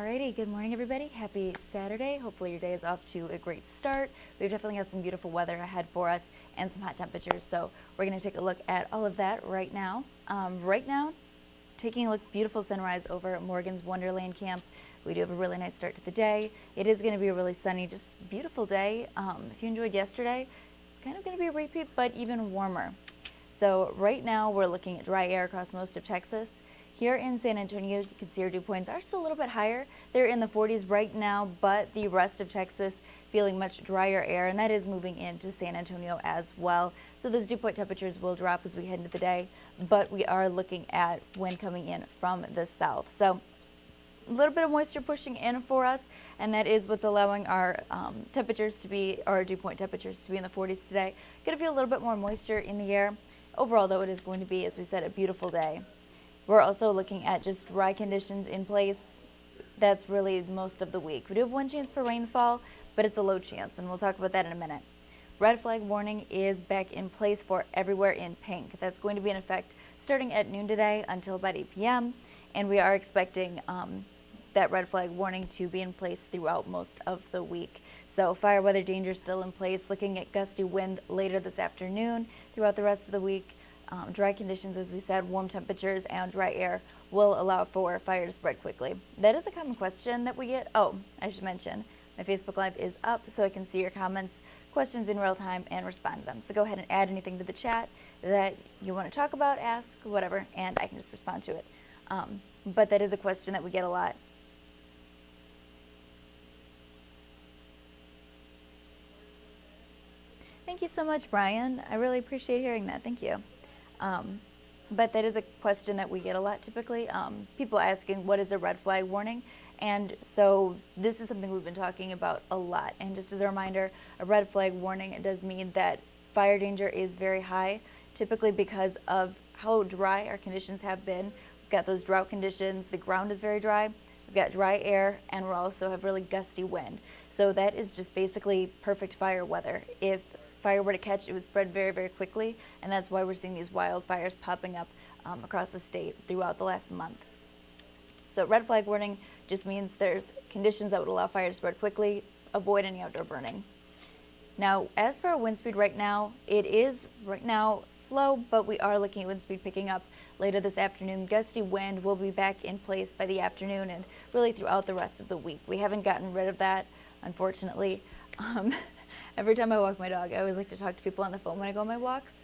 Alrighty, good morning everybody. Happy Saturday. Hopefully your day is off to a great start. We've definitely got some beautiful weather ahead for us and some hot temperatures, so we're going to take a look at all of that right now. Taking a look, beautiful sunrise over at Morgan's Wonderland Camp. We do have a really nice start to the day. It is going to be a really sunny, just beautiful day. If you enjoyed yesterday, it's kind of going to be a repeat, but even warmer. So right now we're looking at dry air across most of Texas. Here in San Antonio, you can see our dew points are still a little bit higher. They're in the 40s right now, but the rest of Texas feeling much drier air, and that is moving into San Antonio as well. So those dew point temperatures will drop as we head into the day, but we are looking at wind coming in from the south. So a little bit of moisture pushing in for us, and that is what's allowing our temperatures to be, our dew point temperatures to be in the 40s today. Going to feel a little bit more moisture in the air. Overall, though, it is going to be, as we said, a beautiful day. We're also looking at just dry conditions in place. That's really most of the week. We do have one chance for rainfall, but it's a low chance, and we'll talk about that in a minute. Red flag warning is back in place for everywhere in pink. That's going to be in effect starting at noon today until about 8 p.m., and we are expecting that red flag warning to be in place throughout most of the week. So fire weather danger still in place, looking at gusty wind later this afternoon throughout the rest of the week. Dry conditions, as we said, warm temperatures and dry air will allow for fire to spread quickly. That is a common question that we get. Oh, I should mention, my Facebook Live is up so I can see your comments, questions in real time, and respond to them. So go ahead and add anything to the chat that you want to talk about, ask, whatever, and I can just respond to it. But that is a question that we get a lot. Thank you so much, Brian. I really appreciate hearing that. Thank you. But that is a question that we get a lot typically. People asking what is a red flag warning, and so this is something we've been talking about a lot. And just as a reminder, a red flag warning, it does mean that fire danger is very high, typically because of how dry our conditions have been. We've got those drought conditions, the ground is very dry, we've got dry air, and we also have really gusty wind. So that is just basically perfect fire weather. If fire were to catch, it would spread very, very quickly, and that's why we're seeing these wildfires popping up across the state throughout the last month. So red flag warning just means there's conditions that would allow fire to spread quickly, avoid any outdoor burning. Now, as for our wind speed right now, it is right now slow, but we are looking at wind speed picking up later this afternoon. Gusty wind will be back in place by the afternoon and really throughout the rest of the week. We haven't gotten rid of that, unfortunately. Every time I walk my dog, I always like to talk to people on the phone when I go on my walks,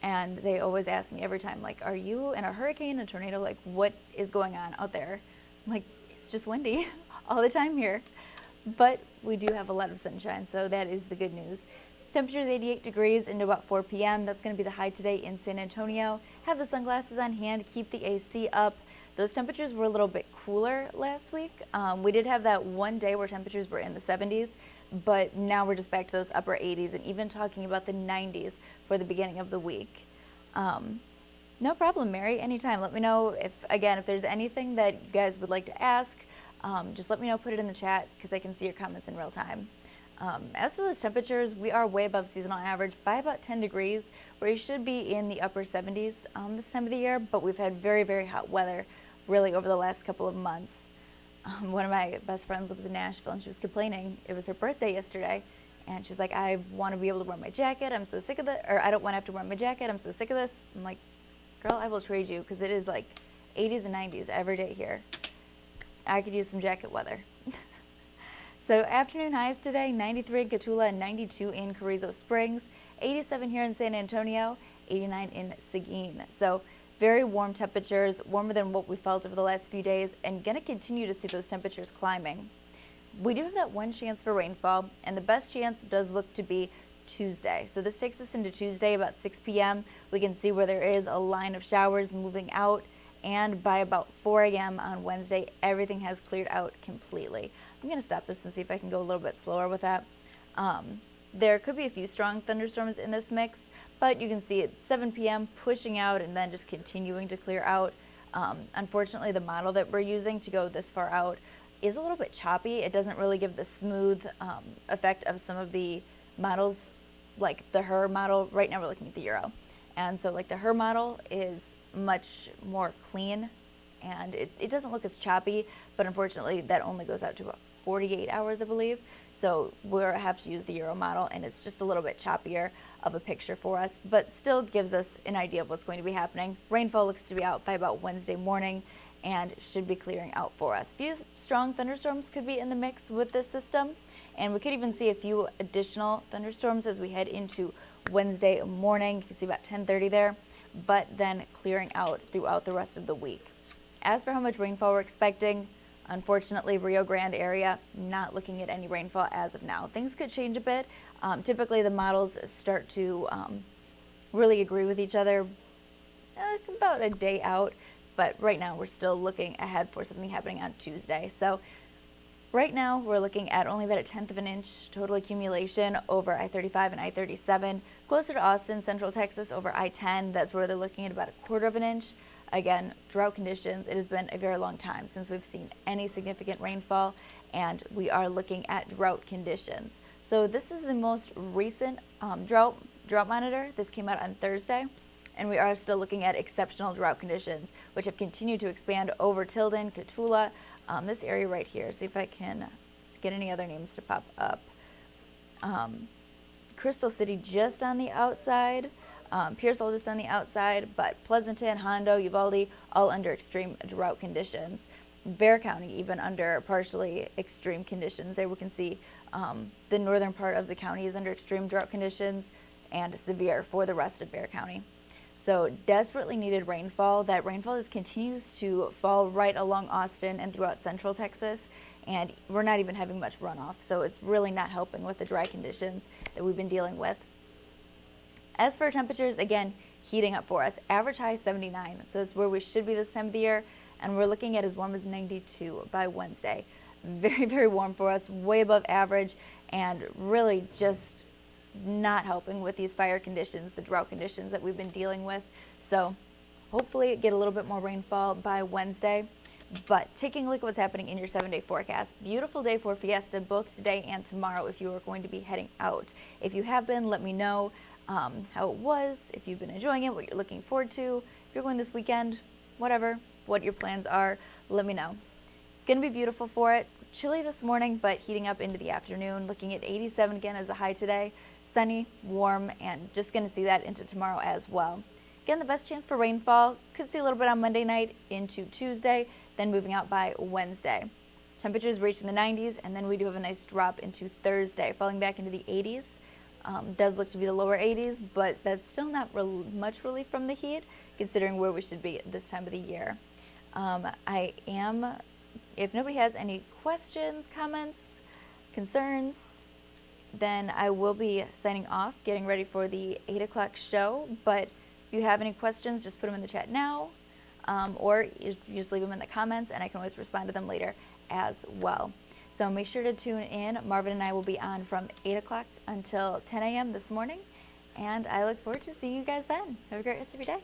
and they always ask me every time, like, are you in a hurricane, a tornado, like, what is going on out there? I'm like, it's just windy all the time here. But we do have a lot of sunshine, so that is the good news. Temperature is 88 degrees into about 4 p.m. That's going to be the high today in San Antonio. Have the sunglasses on hand, keep the AC up. Those temperatures were a little bit cooler last week. We did have that one day where temperatures were in the 70s, but now we're just back to those upper 80s and even talking about the 90s for the beginning of the week. No problem, Mary, anytime. Let me know if there's anything that you guys would like to ask, just let me know, put it in the chat because I can see your comments in real time. As for those temperatures, we are way above seasonal average by about 10 degrees, where you should be in the upper 70s this time of the year, but we've had very, very hot weather really over the last couple of months. One of my best friends lives in Nashville, and she was complaining. It was her birthday yesterday, and she's like, I want to be able to wear my jacket. I'm so sick of it. Or I don't want to have to wear my jacket. I'm so sick of this. I'm like, girl, I will trade you, because it is like 80s and 90s every day here. I could use some jacket weather. So afternoon highs today, 93 in Cotulla and 92 in Carrizo Springs, 87 here in San Antonio, 89 in Seguin. So very warm temperatures, warmer than what we felt over the last few days, and going to continue to see those temperatures climbing. We do have that one chance for rainfall, and the best chance does look to be Tuesday. So this takes us into Tuesday about 6 p.m. We can see where there is a line of showers moving out, and by about 4 a.m. on Wednesday, everything has cleared out completely. I'm going to stop this and see if I can go a little bit slower with that. There could be a few strong thunderstorms in this mix, but you can see at 7 p.m. pushing out and then just continuing to clear out. Unfortunately, the model that we're using to go this far out is a little bit choppy. It doesn't really give the smooth effect of some of the models, like the HER model. Right now we're looking at the Euro. And so like the HER model is much more clean and it doesn't look as choppy, but unfortunately that only goes out to about 48 hours, I believe. So we'll have to use the Euro model, and it's just a little bit choppier of a picture for us, but still gives us an idea of what's going to be happening. Rainfall looks to be out by about Wednesday morning and should be clearing out for us. A few strong thunderstorms could be in the mix with this system, and we could even see a few additional thunderstorms as we head into Wednesday morning. You can see about 10:30 there, but then clearing out throughout the rest of the week. As for how much rainfall we're expecting, unfortunately, Rio Grande area, not looking at any rainfall as of now. Things could change a bit. Typically, the models start to really agree with each other about a day out, but right now we're still looking ahead for something happening on Tuesday. So right now we're looking at only about 1/10 of an inch total accumulation over I-35 and I-37. Closer to Austin, Central Texas, over I-10, that's where they're looking at about 1/4 of an inch. Again, drought conditions. It has been a very long time since we've seen any significant rainfall, and we are looking at drought conditions. So this is the most recent drought monitor. This came out on Thursday, and we are still looking at exceptional drought conditions, which have continued to expand over Tilden, Cotulla, this area right here. See if I can get any other names to pop up. Crystal City just on the outside. Pearsall just on the outside, but Pleasanton, Hondo, Uvalde, all under extreme drought conditions. Bexar County even under partially extreme conditions. There we can see the northern part of the county is under extreme drought conditions and severe for the rest of Bexar County. So desperately needed rainfall. That rainfall just continues to fall right along Austin and throughout central Texas, and we're not even having much runoff. So it's really not helping with the dry conditions that we've been dealing with. As for temperatures, again, heating up for us. Average high 79, so it's where we should be this time of the year, and we're looking at as warm as 92 by Wednesday. Very, very warm for us, way above average, and really just not helping with these fire conditions, the drought conditions that we've been dealing with. So hopefully get a little bit more rainfall by Wednesday. But taking a look at what's happening in your 7-day forecast. Beautiful day for Fiesta, both today and tomorrow if you are going to be heading out. If you have been, let me know how it was, if you've been enjoying it, what you're looking forward to, if you're going this weekend, whatever, what your plans are, let me know. It's going to be beautiful for it. Chilly this morning, but heating up into the afternoon, looking at 87 again as the high today. Sunny, warm, and just going to see that into tomorrow as well. Again, the best chance for rainfall, could see a little bit on Monday night into Tuesday, then moving out by Wednesday. Temperatures reaching the 90s, and then we do have a nice drop into Thursday, falling back into the 80s. Does look to be the lower 80s, but that's still not much relief from the heat, considering where we should be at this time of the year. If nobody has any questions, comments, concerns, then I will be signing off, getting ready for the 8 o'clock show. But if you have any questions, just put them in the chat now, or you just leave them in the comments, and I can always respond to them later as well. So make sure to tune in. Marvin and I will be on from 8 o'clock until 10 a.m. this morning, and I look forward to seeing you guys then. Have a great rest of your day.